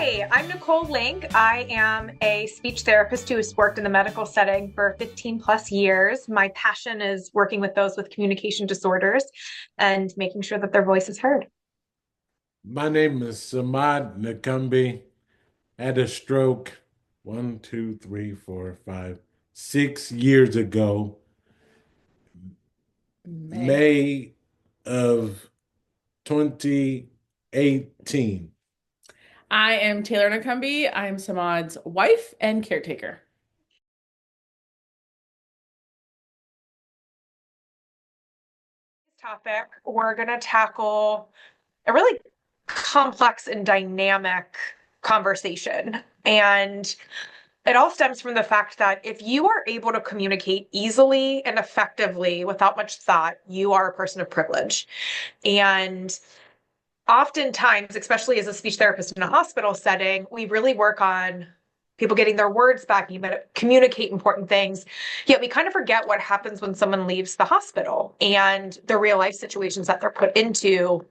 Hi, I'm Nicole Link. I am a speech therapist who has worked in the medical setting for 15 plus years. My passion is working with those with communication disorders and making sure that their voice is heard. My name is Samad Nakumbi. Had a stroke 6 years ago, May. May of 2018. I am Taylor Nakumbi. I'm Samad's wife and caretaker. Topic, we're going to tackle a really complex and dynamic conversation. And it all stems from the fact that if you are able to communicate easily and effectively without much thought, you are a person of privilege. And oftentimes, especially as a speech therapist in a hospital setting, we really work on people getting their words back, you communicate important things. Yet we kind of forget what happens when someone leaves the hospital and the real life situations that they're put into,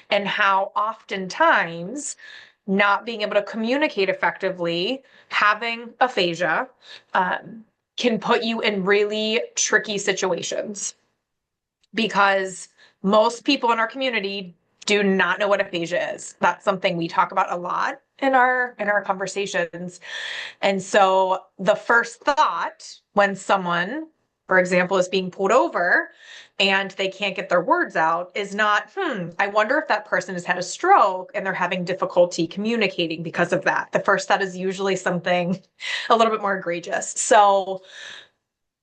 and how oftentimes not being able to communicate effectively, having aphasia, can put you in really tricky situations because most people in our community do not know what aphasia is. That's something we talk about a lot in our conversations. And so the first thought when someone, for example, is being pulled over and they can't get their words out is not, I wonder if that person has had a stroke and they're having difficulty communicating because of that. The first thought is usually something a little bit more egregious. So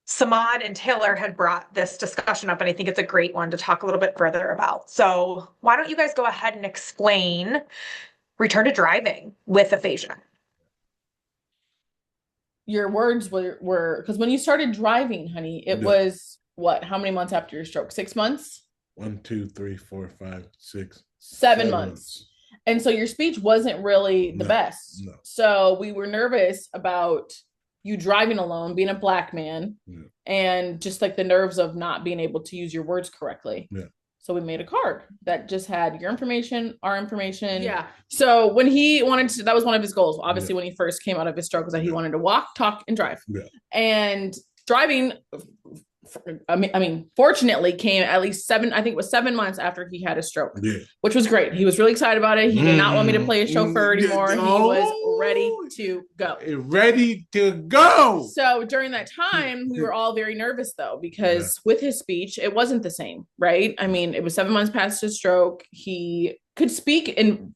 Samad and Taylor had brought this discussion up, and I think it's a great one to talk a little bit further about. So why don't you guys go ahead and explain return to driving with aphasia? Your words were because when you started driving, honey, it Yeah. was what? How many months after your stroke? 6 months? 1, 2, 3, 4, 5, 6, 7 months. And so your speech wasn't really the best. No. So we were nervous about you driving alone, being a Black man, and just like the nerves of not being able to use your words correctly. Yeah. So we made a card that just had your information, our information. Yeah. So when he wanted to, that was one of his goals. Obviously, when he first came out of his stroke, was that he wanted to walk, talk, and drive. Yeah. And driving, fortunately came at least 7 months after he had a stroke, which was great. He was really excited about it. He did not want me to play a chauffeur anymore. He was ready to go. Ready to go. So during that time, we were all very nervous though, because with his speech, it wasn't the same, right? I mean, it was 7 months past his stroke. He could speak in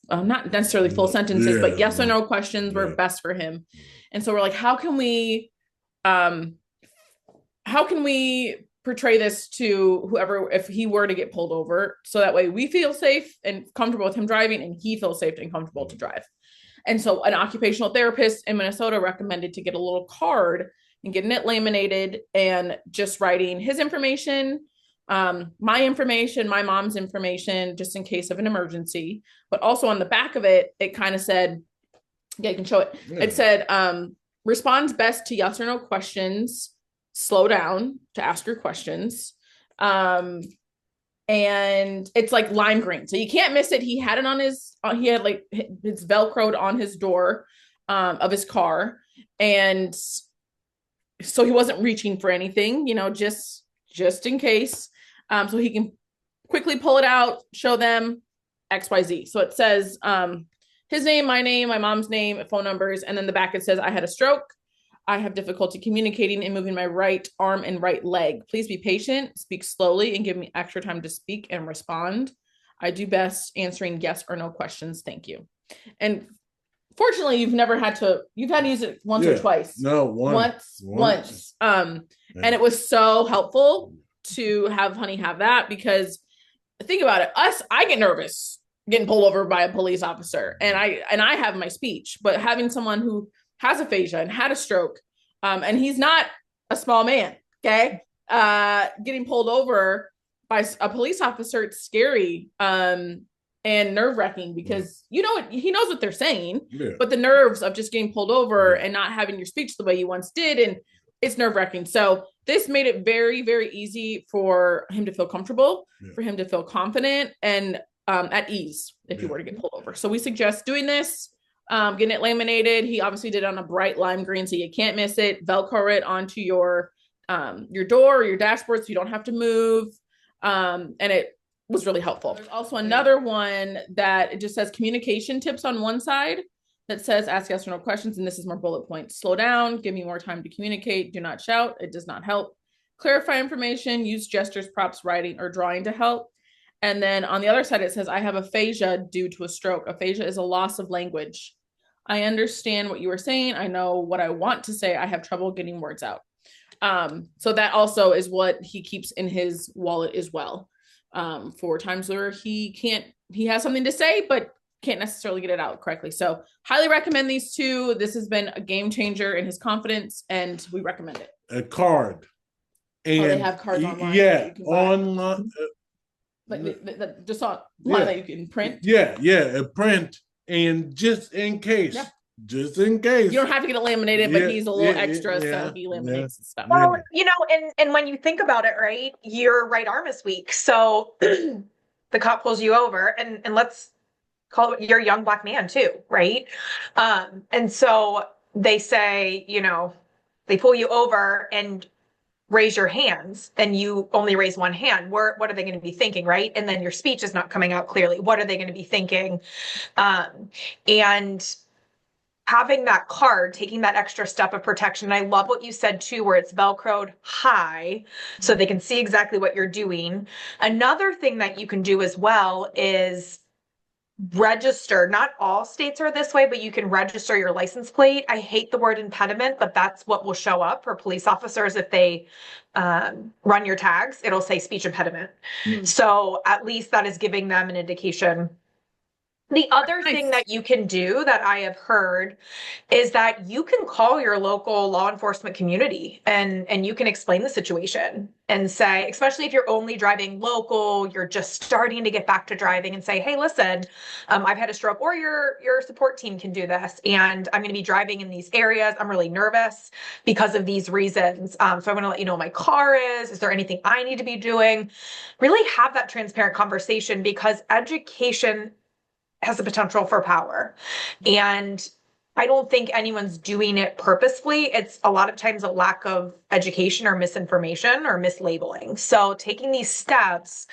not necessarily full sentences, but yes or no questions were best for him. And so we're like, how can we portray this to whoever, if he were to get pulled over, so that way we feel safe and comfortable with him driving and he feels safe and comfortable to drive. And so an occupational therapist in Minnesota recommended to get a little card and getting it laminated and just writing his information, my information, my mom's information, just in case of an emergency. But also on the back of it, it kind of said, you can show it. Yeah. It said, responds best to yes or no questions. Slow down to ask your questions. And it's like lime green, so you can't miss it. He had it on his, he had like it's Velcroed on his door of his car. And so he wasn't reaching for anything, just in case. So he can quickly pull it out, show them XYZ. So it says his name, my mom's name, phone numbers. And then the back, it says, I had a stroke. I have difficulty communicating and moving my right arm and right leg. Please be patient, speak slowly, and give me extra time to speak and respond. I do best answering yes or no questions. Thank you. And fortunately, you've had to use it once or twice. No, once. And it was so helpful to have honey have that, because think about it. I get nervous getting pulled over by a police officer, and I have my speech, but having someone who has aphasia and had a stroke, and he's not a small man, okay? Getting pulled over by a police officer, it's scary and nerve-wracking, because he knows what they're saying, but the nerves of just getting pulled over and not having your speech the way you once did, and it's nerve-wracking. So this made it very, very easy for him to feel comfortable, for him to feel confident, and at ease if you were to get pulled over. So we suggest doing this, getting it laminated. He obviously did it on a bright lime green, so you can't miss it. Velcro it onto your door or your dashboard so you don't have to move. And it was really helpful. There's also another one that it just says communication tips on one side that says ask yes or no questions, and this is more bullet points. Slow down, give me more time to communicate, do not shout, it does not help. Clarify information, use gestures, props, writing, or drawing to help. And then on the other side, it says, I have aphasia due to a stroke. Aphasia is a loss of language. I understand what you were saying. I know what I want to say. I have trouble getting words out. So that also is what he keeps in his wallet as well. For times where he has something to say, but can't necessarily get it out correctly. So highly recommend these two. This has been a game changer in his confidence, and we recommend it. A card. And they have cards online. Yeah, online. Just online that you can print. Yeah, a print, and just in case. Yeah. Just in case. You don't have to get it laminated, but he's a little extra, so he laminates and stuff. Well, and when you think about it, right, your right arm is weak. So the cop pulls you over, and let's call it, you're a young Black man too, right? And so they say, they pull you over and raise your hands, and you only raise one hand. What are they going to be thinking, right? And then your speech is not coming out clearly. What are they going to be thinking? And having that card, taking that extra step of protection. And I love what you said too, where it's Velcroed high so they can see exactly what you're doing. Another thing that you can do as well is register. Not all states are this way, but you can register your license plate. I hate the word impediment, but that's what will show up for police officers if they run your tags. It'll say speech impediment. So at least that is giving them an indication. The other thing that you can do that I have heard is that you can call your local law enforcement community and you can explain the situation and say, especially if you're only driving local, you're just starting to get back to driving, and say, hey, listen, I've had a stroke, or your support team can do this, and I'm going to be driving in these areas. I'm really nervous because of these reasons. So I'm going to let you know what my car is. Is there anything I need to be doing? Really have that transparent conversation, because education has the potential for power. And I don't think anyone's doing it purposefully. It's a lot of times a lack of education or misinformation or mislabeling. So taking these steps.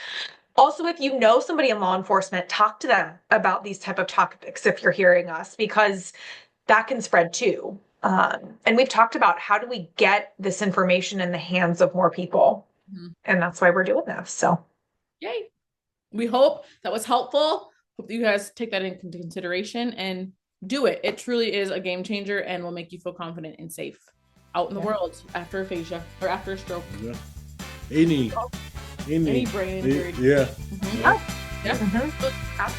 Also, if you know somebody in law enforcement, talk to them about these type of topics if you're hearing us, because that can spread too. And we've talked about, how do we get this information in the hands of more people? And that's why we're doing this. So yay. We hope that was helpful. Hope you guys take that into consideration and do it. It truly is a game changer and will make you feel confident and safe out in the world after aphasia or after a stroke. Yeah. Any brain injury. Yeah. Yeah.